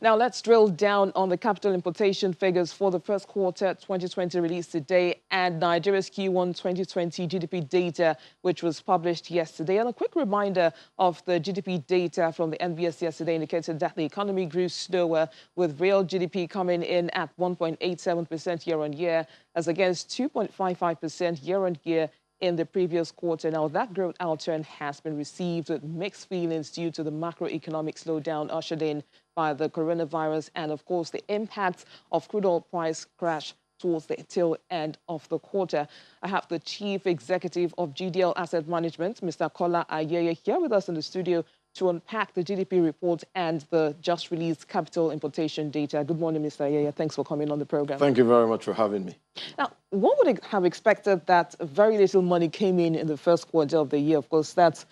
Now, let's drill down on the capital importation figures for the first quarter 2020 released today and Nigeria's Q1 2020 GDP data, which was published yesterday. And a quick reminder of the GDP data from the NBS yesterday indicated that the economy grew slower, with real GDP coming in at 1.87% year-on-year, as against 2.55% year-on-year in the previous quarter. Now, that growth outturn has been received with mixed feelings due to the macroeconomic slowdown ushered in by the coronavirus and, of course, the impact of crude oil price crash towards the tail end of the quarter. I have the Chief Executive of GDL Asset Management, Mr. Kola Ayeye, here with us in the studio to unpack the GDP report and the just released capital importation data. Good morning, Mr. Ayeye. Thanks for coming on the program. Thank you very much for having me. Now, one would have expected that very little money came in the first quarter of the year. Of course, that's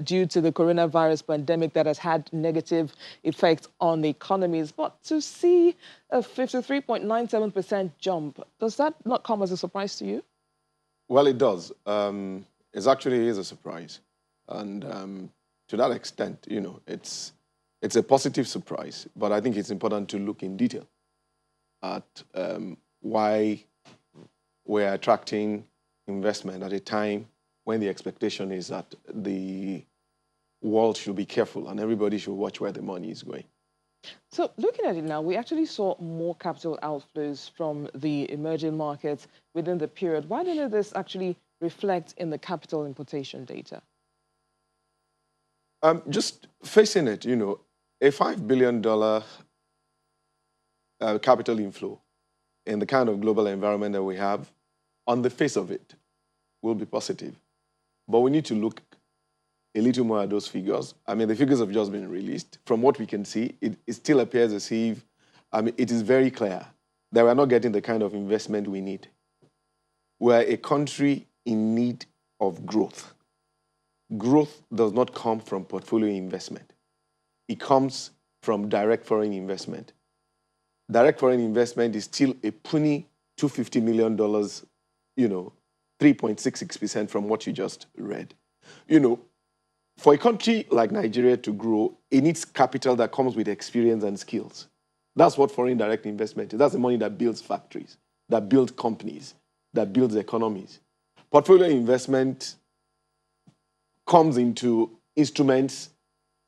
due to the coronavirus pandemic that has had negative effects on the economies. But to see a 53.97% jump, does that not come as a surprise to you? Well, it does. It actually is a surprise. And to that extent, you know, it's a positive surprise. But I think it's important to look in detail at why we're attracting investment at a time when the expectation is that the world should be careful and everybody should watch where the money is going. So looking at it now, we actually saw more capital outflows from the emerging markets within the period. Why didn't this actually reflect in the capital importation data? Just facing it, you know, a $5 billion capital inflow in the kind of global environment that we have, on the face of it, will be positive. But we need to look a little more at those figures. I mean, the figures have just been released. From what we can see, it still appears as if, it is very clear that we're not getting the kind of investment we need. We're a country in need of growth. Growth does not come from portfolio investment. It comes from direct foreign investment. Direct foreign investment is still a puny $250 million, you know, 3.66% from what you just read. You know, for a country like Nigeria to grow, it needs capital that comes with experience and skills. That's what foreign direct investment is. That's the money that builds factories, that builds companies, that builds economies. Portfolio investment comes into instruments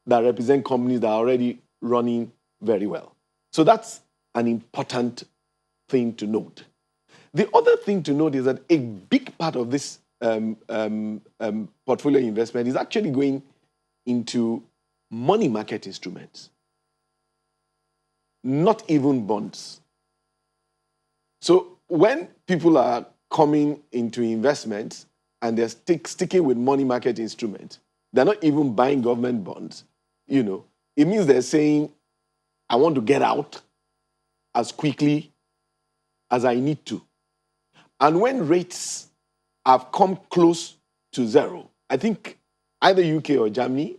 that represent companies that are already running very well. So that's an important thing to note. The other thing to note is that a big part of this portfolio investment is actually going into money market instruments, not even bonds. So when people are coming into investments and they're sticking with money market instruments, they're not even buying government bonds, you know, it means they're saying, I want to get out as quickly as I need to. And when rates have come close to zero, I think either UK or Germany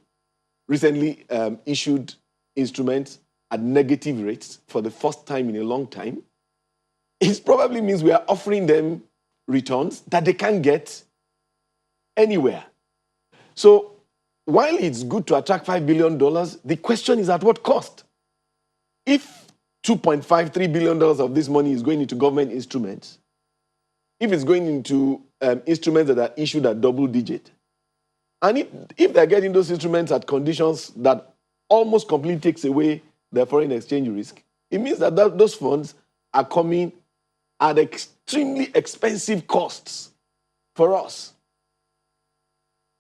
recently issued instruments at negative rates for the first time in a long time. It probably means we are offering them returns that they can't get anywhere. So while it's good to attract $5 billion, the question is at what cost? If $2.53 billion of this money is going into government instruments, if it's going into instruments that are issued at double digit, and if they're getting those instruments at conditions that almost completely takes away their foreign exchange risk, it means that those funds are coming at extremely expensive costs for us.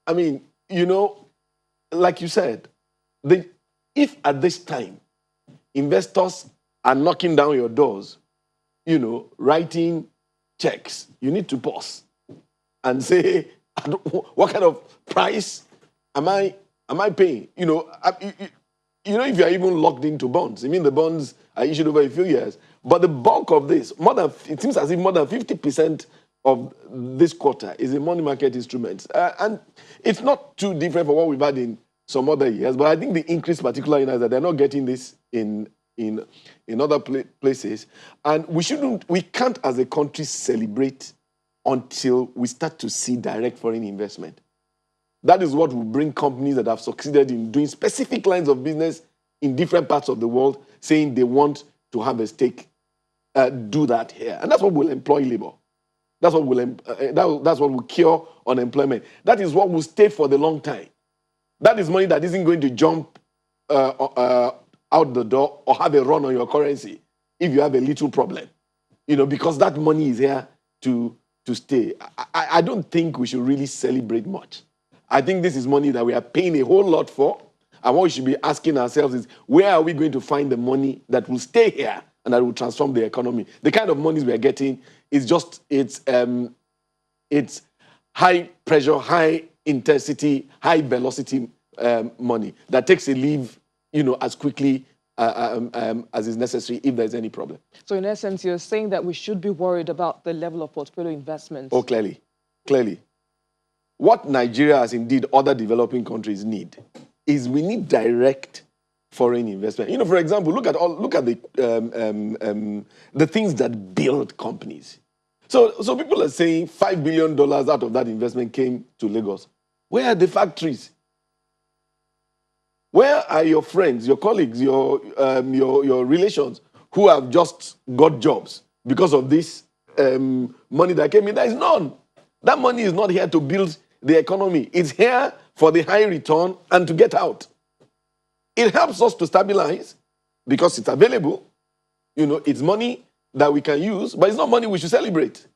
I mean, you know, like you said, if at this time investors are knocking down your doors, you know, writing checks, you need to pause and say, what kind of price am I paying? You know, if you are even locked into bonds, I mean, the bonds are issued over a few years, but the bulk of this, it seems as if more than 50% of this quarter is in money market instruments. And it's not too different from what we've had in some other years, but I think the increase particularly is that they're not getting this in other places. And we can't as a country celebrate until we start to see direct foreign investment. That is what will bring companies that have succeeded in doing specific lines of business in different parts of the world saying they want to have a stake, do that here. And that's what will employ labor. That's what will that's what will cure unemployment. That is what will stay for the long time. That is money that isn't going to jump out the door or have a run on your currency if you have a little problem. Because that money is here to stay. I don't think we should really celebrate much. I think this is money that we are paying a whole lot for. And what we should be asking ourselves is, where are we going to find the money that will stay here and that will transform the economy? The kind of monies we are getting is just, it's high pressure, high intensity, high velocity money that takes a leave, as quickly as is necessary if there's any problem. So in essence, you're saying that we should be worried about the level of portfolio investments. Oh, clearly. What Nigeria, as indeed other developing countries, need is we need direct foreign investment. For example, look at the things that build companies. So people are saying $5 billion out of that investment came to Lagos. Where are the factories? Where are your friends, your colleagues, your relations who have just got jobs because of this money that came in? There is none. That money is not here to build the economy. It's here for the high return and to get out. It helps us to stabilize because it's available. It's money that we can use, but it's not money we should celebrate.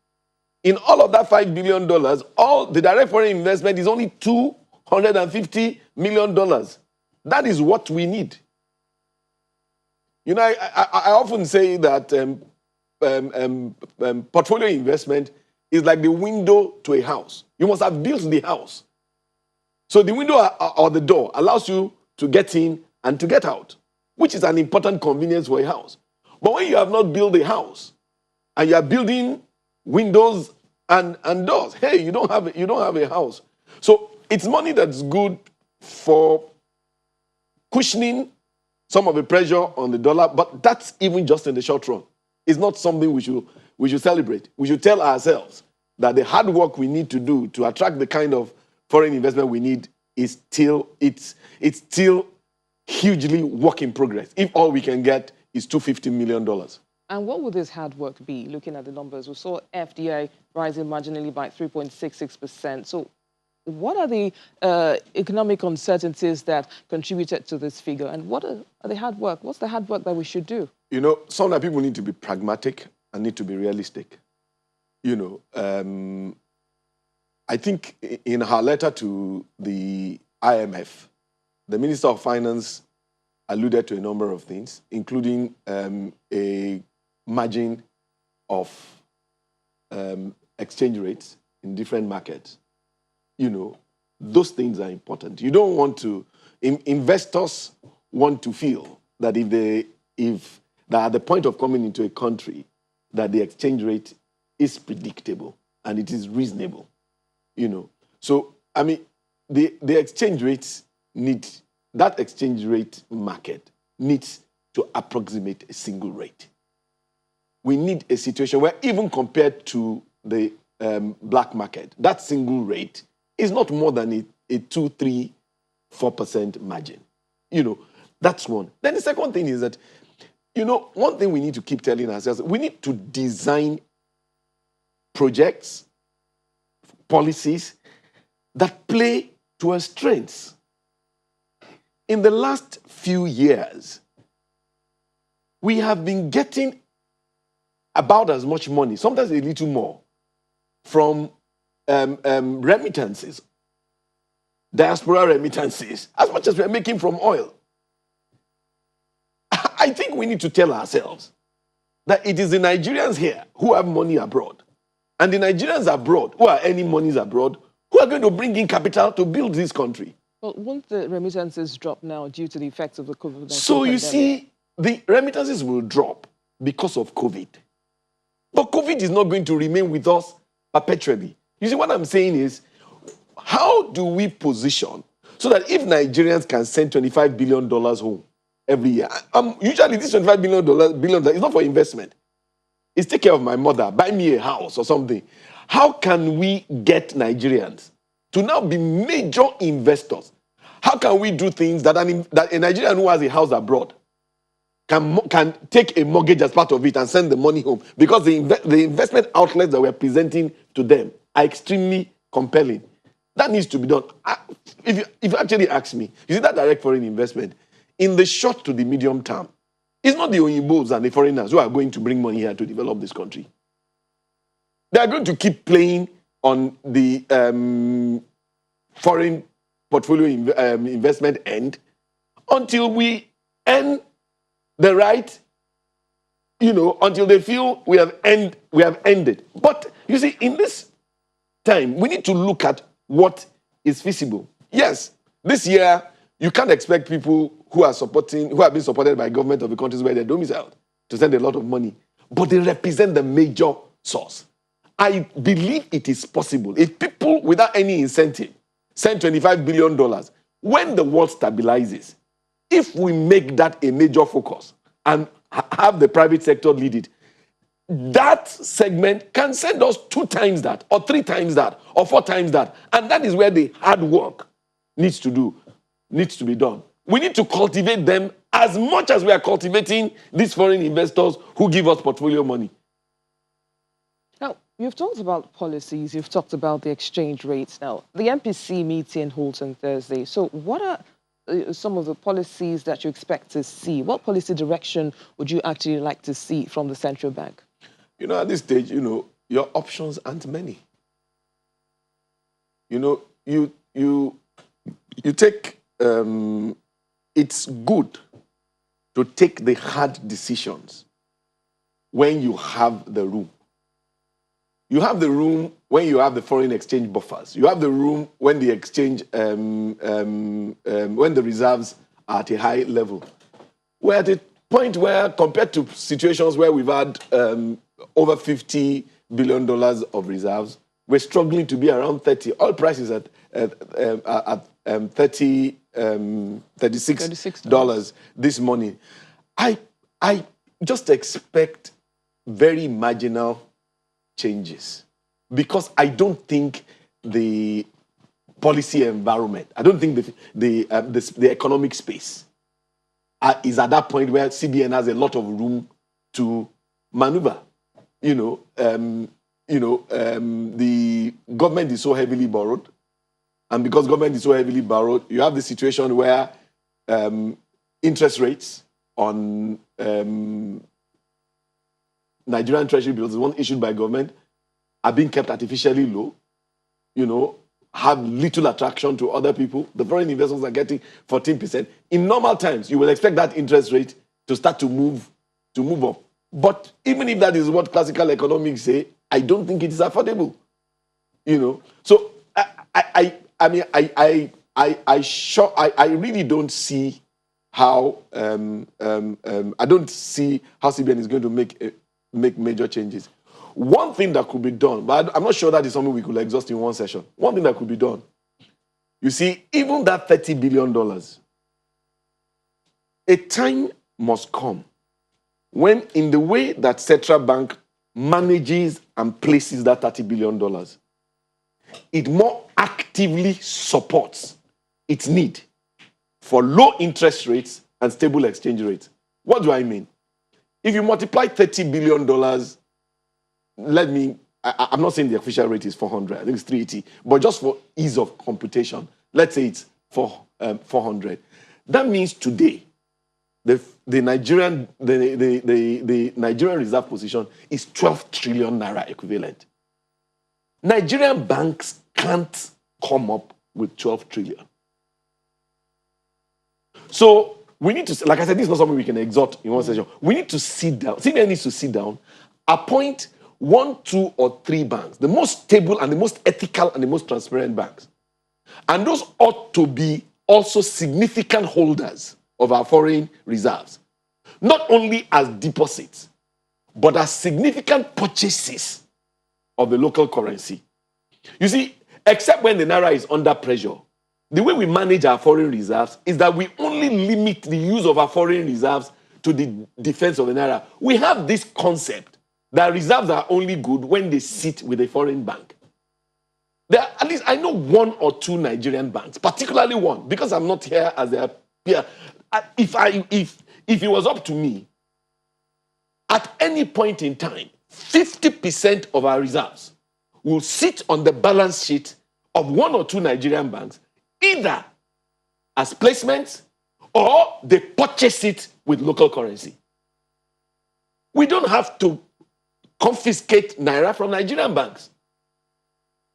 In all of that $5 billion, all the direct foreign investment is only $250 million. That is what we need. I often say that portfolio investment is like the window to a house. You must have built the house. So the window or the door allows you to get in and to get out, which is an important convenience for a house. But when you have not built a house and you are building windows and doors, hey, you don't have a house. So it's money that's good for cushioning some of the pressure on the dollar, but that's even just in the short run. It's not something we should celebrate. We should tell ourselves that the hard work we need to do to attract the kind of foreign investment we need is still hugely work in progress. If all we can get is $250 million. And what would this hard work be, looking at the numbers? We saw FDI rising marginally by 3.66%. So what are the economic uncertainties that contributed to this figure? And what are the hard work? What's the hard work that we should do? Some people need to be pragmatic and need to be realistic. I think in her letter to the IMF, the Minister of Finance alluded to a number of things, including a margin of exchange rates in different markets. Those things are important. You don't want to, investors want to feel that if they're at the point of coming into a country, that the exchange rate is predictable and it is reasonable. So, the exchange rates that exchange rate market needs to approximate a single rate. We need a situation where, even compared to the black market, that single rate is not more than a 2, 3, 4% margin. That's one. Then the second thing is that, one thing we need to keep telling ourselves, we need to design projects, policies that play to our strengths. In the last few years, we have been getting about as much money, sometimes a little more, from remittances, diaspora remittances, as much as we're making from oil. I think we need to tell ourselves that it is the Nigerians here who have money abroad, and the Nigerians abroad who are earning monies abroad who are going to bring in capital to build this country. Well, won't the remittances drop now due to the effects of the COVID-19 So you see, the remittances will drop because of COVID. But COVID is not going to remain with us perpetually. You see, what I'm saying is, how do we position so that if Nigerians can send $25 billion home every year, usually this $25 billion is not for investment. It's take care of my mother, buy me a house or something. How can we get Nigerians to now be major investors? How can we do things that a Nigerian who has a house abroad can take a mortgage as part of it and send the money home? Because the investment outlets that we're presenting to them are extremely compelling. That needs to be done. If you actually ask me, you see that direct foreign investment, in the short to the medium term, it's not the Oyinbos and the foreigners who are going to bring money here to develop this country. They are going to keep playing on the foreign portfolio investment end until we earn the right, until they feel we have ended. But you see, in this time, we need to look at what is feasible. Yes, this year, you can't expect people who have been supported by government of the countries where they're domiciled to send a lot of money, but they represent the major source. I believe it is possible. If people, without any incentive, send $25 billion, when the world stabilizes, if we make that a major focus and have the private sector lead it, that segment can send us 2 times that, or 3 times that, or 4 times that. And that is where the hard work needs to be done. We need to cultivate them as much as we are cultivating these foreign investors who give us portfolio money. Now, you've talked about policies, you've talked about the exchange rates. Now, the MPC meeting holds on Thursday. So what are some of the policies that you expect to see? What policy direction would you actually like to see from the central bank? At this stage, your options aren't many. You take, it's good to take the hard decisions when you have the room. You have the room when you have the foreign exchange buffers. You have the room when the exchange, when the reserves are at a high level. We're at a point where, compared to situations where we've had over $50 billion of reserves, we're struggling to be around 30. Oil prices at $36 this morning. I just expect very marginal changes, because I don't think the policy environment, I don't think the economic space is at that point where CBN has a lot of room to maneuver. The government is so heavily borrowed, and because government is so heavily borrowed, you have the situation where interest rates on Nigerian treasury bills, the one issued by government, are being kept artificially low, have little attraction to other people. The foreign investors are getting 14%. In normal times, you will expect that interest rate to start to move up. But even if that is what classical economics say, I don't think it is affordable. So I really don't see how I don't see how CBN is going to make major changes. One thing that could be done, but I'm not sure that is something we could exhaust in one session. One thing that could be done, you see, even that $30 billion, a time must come when, in the way that Central Bank manages and places that $30 billion, it more actively supports its need for low interest rates and stable exchange rates. What do I mean? If you multiply $30 billion, I'm not saying the official rate is 400, I think it's 380, but just for ease of computation, let's say it's 400. That means today, the Nigerian reserve position is 12 trillion naira equivalent. Nigerian banks can't come up with 12 trillion. So we need to, like I said, this is not something we can exhort in one session. We need to sit down. CBN needs to sit down, appoint 1, 2, or 3 banks, the most stable and the most ethical and the most transparent banks. And those ought to be also significant holders of our foreign reserves, not only as deposits, but as significant purchases of the local currency. You see, except when the naira is under pressure, the way we manage our foreign reserves is that we only limit the use of our foreign reserves to the defense of the naira. We have this concept that reserves are only good when they sit with a foreign bank. There are, at least I know one or two Nigerian banks, particularly one, because I'm not here as their peer. If it was up to me, at any point in time, 50% of our reserves will sit on the balance sheet of one or two Nigerian banks, either as placements or they purchase it with local currency. We don't have to confiscate Naira from Nigerian banks.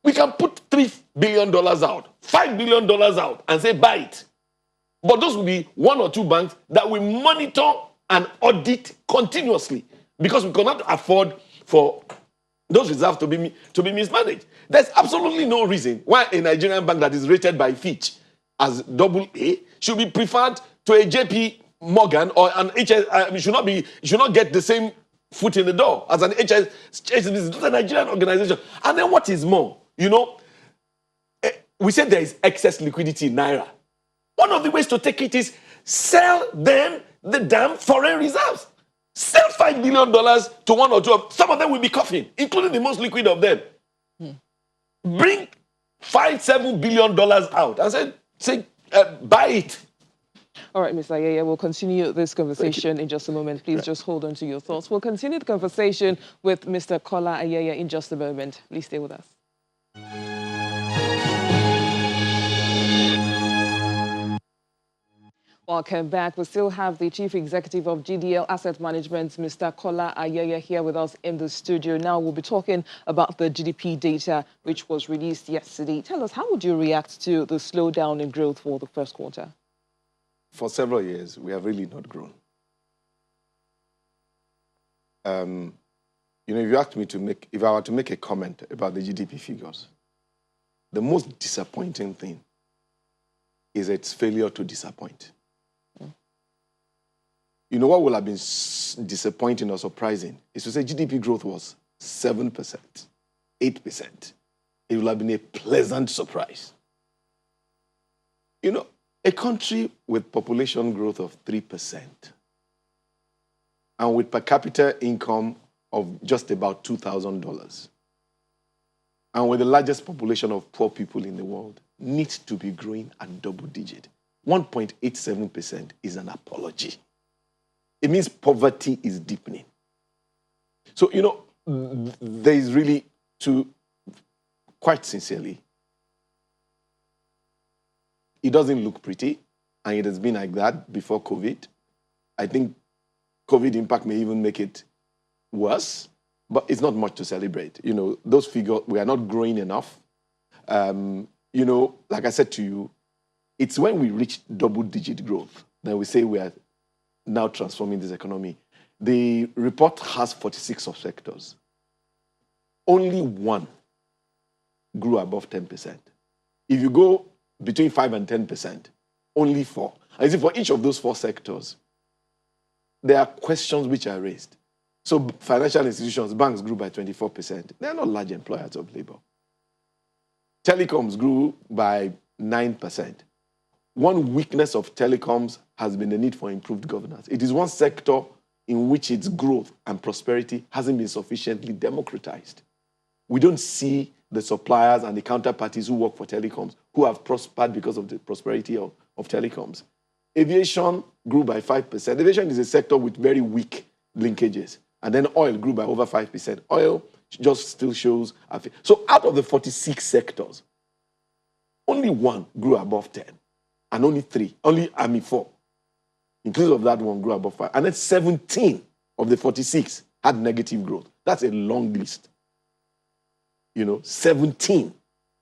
We can put $3 billion out, $5 billion out, and say, buy it. But those will be one or two banks that we monitor and audit continuously, because we cannot afford for those reserves to be mismanaged. There's absolutely no reason why a Nigerian bank that is rated by Fitch as AA should be preferred to a JP Morgan or an HS. Should not get the same foot in the door as an HS. It's a Nigerian organization. And then what is more, we said there is excess liquidity in Naira. One of the ways to take it is sell them the damn foreign reserves. Sell $5 billion to one or two of some of them will be coughing, including the most liquid of them. Bring $5-7 billion out and say buy it. All right, Mr. Ayeye, we'll continue this conversation in just a moment. Please just hold on to your thoughts. We'll continue the conversation with Mr. Kola Ayeye in just a moment. Please stay with us. Welcome back. We still have the Chief Executive of GDL Asset Management, Mr. Kola Ayeye, here with us in the studio. Now we'll be talking about the GDP data, which was released yesterday. Tell us, how would you react to the slowdown in growth for the first quarter? For several years, we have really not grown. If you asked me if I were to make a comment about the GDP figures, the most disappointing thing is its failure to disappoint. What will have been disappointing or surprising is to say GDP growth was 7%, 8%. It will have been a pleasant surprise. A country with population growth of 3% and with per capita income of just about $2,000 and with the largest population of poor people in the world needs to be growing at double digit. 1.87% is an apology. It means poverty is deepening. So, there is really quite sincerely, it doesn't look pretty, and it has been like that before COVID. I think COVID impact may even make it worse, but it's not much to celebrate. Those figures, we are not growing enough. Like I said to you, it's when we reach double-digit growth that we say we are now transforming this economy. The report has 46 subsectors. Only one grew above 10%. If you go between 5 and 10%, only 4. And for each of those 4 sectors, there are questions which are raised. So financial institutions, banks grew by 24%. They are not large employers of labor. Telecoms grew by 9%. One weakness of telecoms has been the need for improved governance. It is one sector in which its growth and prosperity hasn't been sufficiently democratized. We don't see the suppliers and the counterparties who work for telecoms who have prospered because of the prosperity of telecoms. Aviation grew by 5%. Aviation is a sector with very weak linkages. And then oil grew by over 5%. Oil just still shows. So out of the 46 sectors, only one grew above 10. And only 4, inclusive of that one, grew above 5. And then 17 of the 46 had negative growth. That's a long list. 17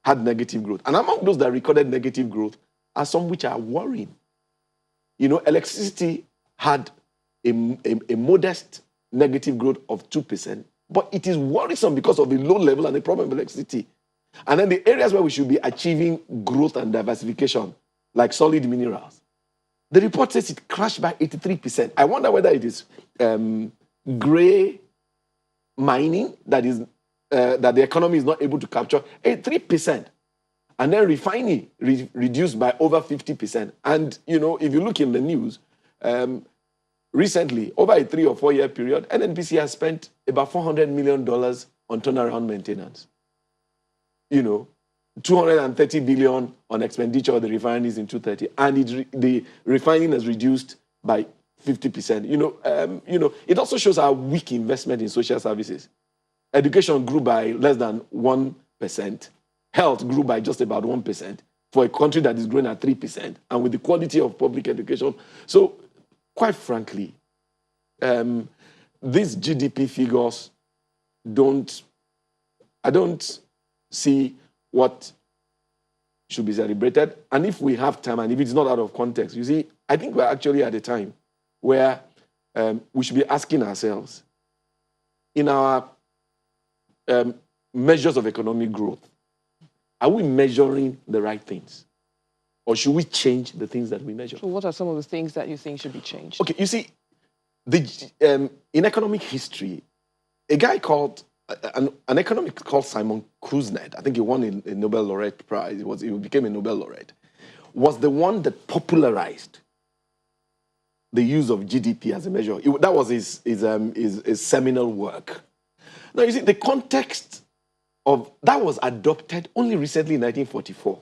had negative growth. And among those that recorded negative growth are some which are worrying. Electricity had a modest negative growth of 2%, but it is worrisome because of the low level and the problem of electricity. And then the areas where we should be achieving growth and diversification, like solid minerals, the report says it crashed by 83%. I wonder whether it is gray mining that the economy is not able to capture 3%. And then refining reduced by over 50%. And, if you look in the news, recently, over a 3 or 4 year period, NNPC has spent about $400 million on turnaround maintenance. 230 billion on expenditure of the refineries in 2030, and the refining has reduced by 50%. It also shows our weak investment in social services. Education grew by less than 1%. Health grew by just about 1% for a country that is growing at 3%, and with the quality of public education. So, quite frankly, these GDP figures I don't see what should be celebrated. And if we have time, and if it's not out of context, you see, I think we're actually at a time where we should be asking ourselves, in our measures of economic growth, are we measuring the right things? Or should we change the things that we measure? So what are some of the things that you think should be changed? Okay, you see, in economic history, a guy called, an economist called Simon Kuznets, I think he won a Nobel laureate prize, he became a Nobel laureate, was the one that popularized the use of GDP as a measure. That was his seminal work. Now, you see, the context of that was adopted only recently in 1944.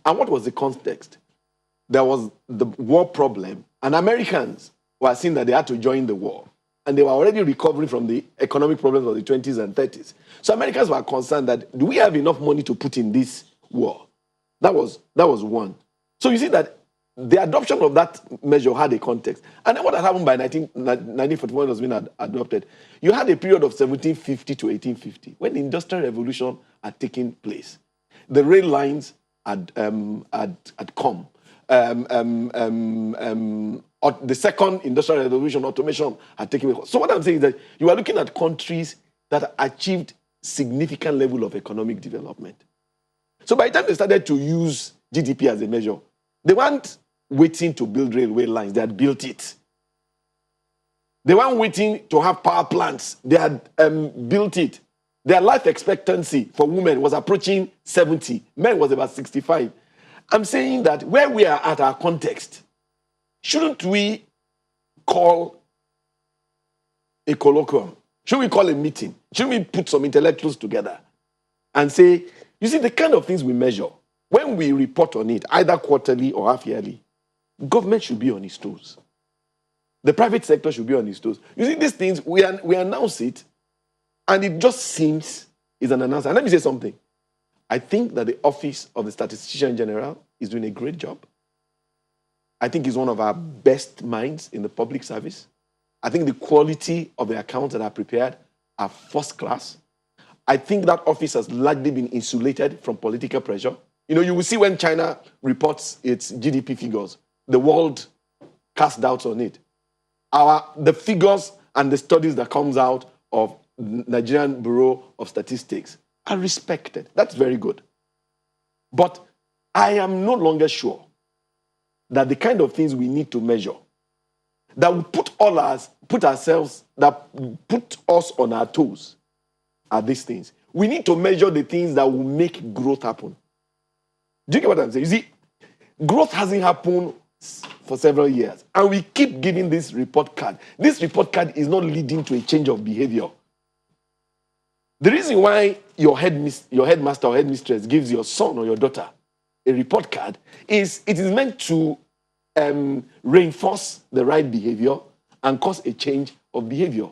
And what was the context? There was the war problem, and Americans were seeing that they had to join the war. And they were already recovering from the economic problems of the 20s and 30s. So Americans were concerned that, do we have enough money to put in this war? That was one. So you see that the adoption of that measure had a context. And then what had happened by 1941 was being adopted. You had a period of 1750 to 1850 when the Industrial Revolution had taken place. The rail lines had come. The second industrial revolution, automation, had taken place. So what I'm saying is that you are looking at countries that achieved significant level of economic development. So by the time they started to use GDP as a measure, they weren't waiting to build railway lines. They had built it. They weren't waiting to have power plants. They had built it. Their life expectancy for women was approaching 70. Men was about 65. I'm saying that where we are at our context, shouldn't we call a colloquium? Should we call a meeting? Should we put some intellectuals together and say, you see, the kind of things we measure, when we report on it, either quarterly or half-yearly, government should be on its toes. The private sector should be on its toes. You see, these things, we announce it, and it just seems is an announcement. And let me say something. I think that the Office of the Statistician General is doing a great job. I think he's one of our best minds in the public service. I think the quality of the accounts that are prepared are first class. I think that office has largely been insulated from political pressure. You know, you will see when China reports its GDP figures, the world casts doubts on it. The figures and the studies that comes out of Nigerian Bureau of Statistics are respected. That's very good. But I am no longer sure that the kind of things we need to measure that will put us on our toes are these things. We need to measure the things that will make growth happen. Do you get what I'm saying? You see, growth hasn't happened for several years, and we keep giving this report card. This report card is not leading to a change of behavior. The reason why your headmaster or headmistress gives your son or your daughter a report card is it is meant to reinforce the right behavior and cause a change of behavior.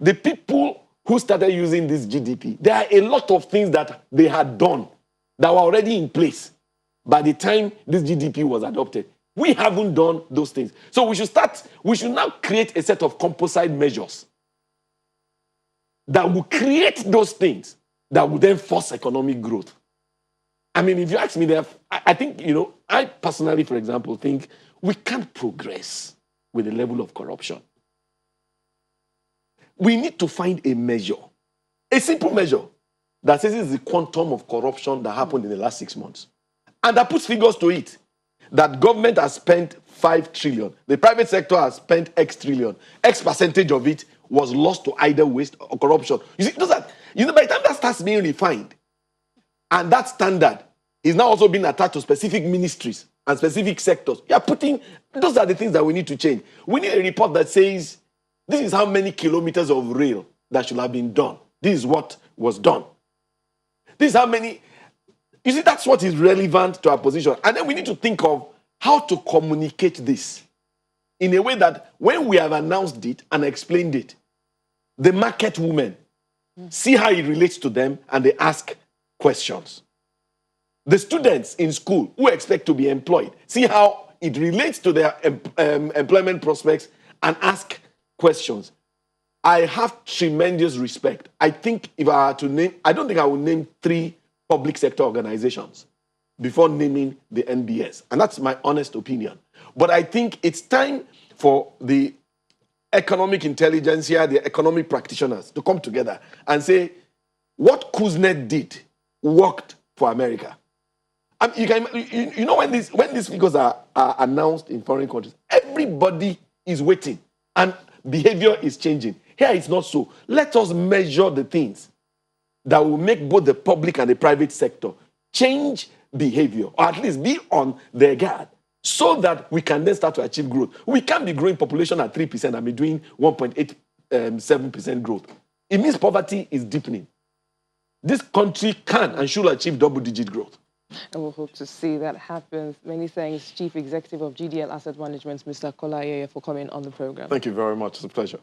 The people who started using this GDP, there are a lot of things that they had done that were already in place by the time this GDP was adopted. We haven't done those things. So we should now create a set of composite measures that will create those things that will then force economic growth. I mean, if you ask me, I think, I personally, for example, think we can't progress with the level of corruption. We need to find a measure, a simple measure that says this is the quantum of corruption that happened in the last 6 months. And that puts figures to it. That government has spent 5 trillion. The private sector has spent X trillion. X percentage of it was lost to either waste or corruption. You see, by the time that starts being refined, and that standard is now also being attached to specific ministries and specific sectors, those are the things that we need to change. We need a report that says, this is how many kilometers of rail that should have been done. This is what was done. This is how many. You see, that's what is relevant to our position. And then we need to think of how to communicate this in a way that when we have announced it and explained it, the market women see how it relates to them and they ask questions. The students in school who expect to be employed see how it relates to their employment prospects and ask questions. I have tremendous respect. I think if I had to name, I don't think I would name 3 public sector organizations before naming the NBS. And that's my honest opinion. But I think it's time for the economic intelligentsia, the economic practitioners to come together and say, what Kuznet did worked for America. You know, when these figures are announced in foreign countries, everybody is waiting and behavior is changing. Here it's not so. Let us measure the things that will make both the public and the private sector change behavior, or at least be on their guard, so that we can then start to achieve growth. We can't be growing population at 3% and be doing 1.87% growth. It means poverty is deepening. This country can and should achieve double-digit growth. And we'll hope to see that happen. Many thanks, Chief Executive of GDL Asset Management, Mr. Kola, Ayeye, for coming on the program. Thank you very much. It's a pleasure.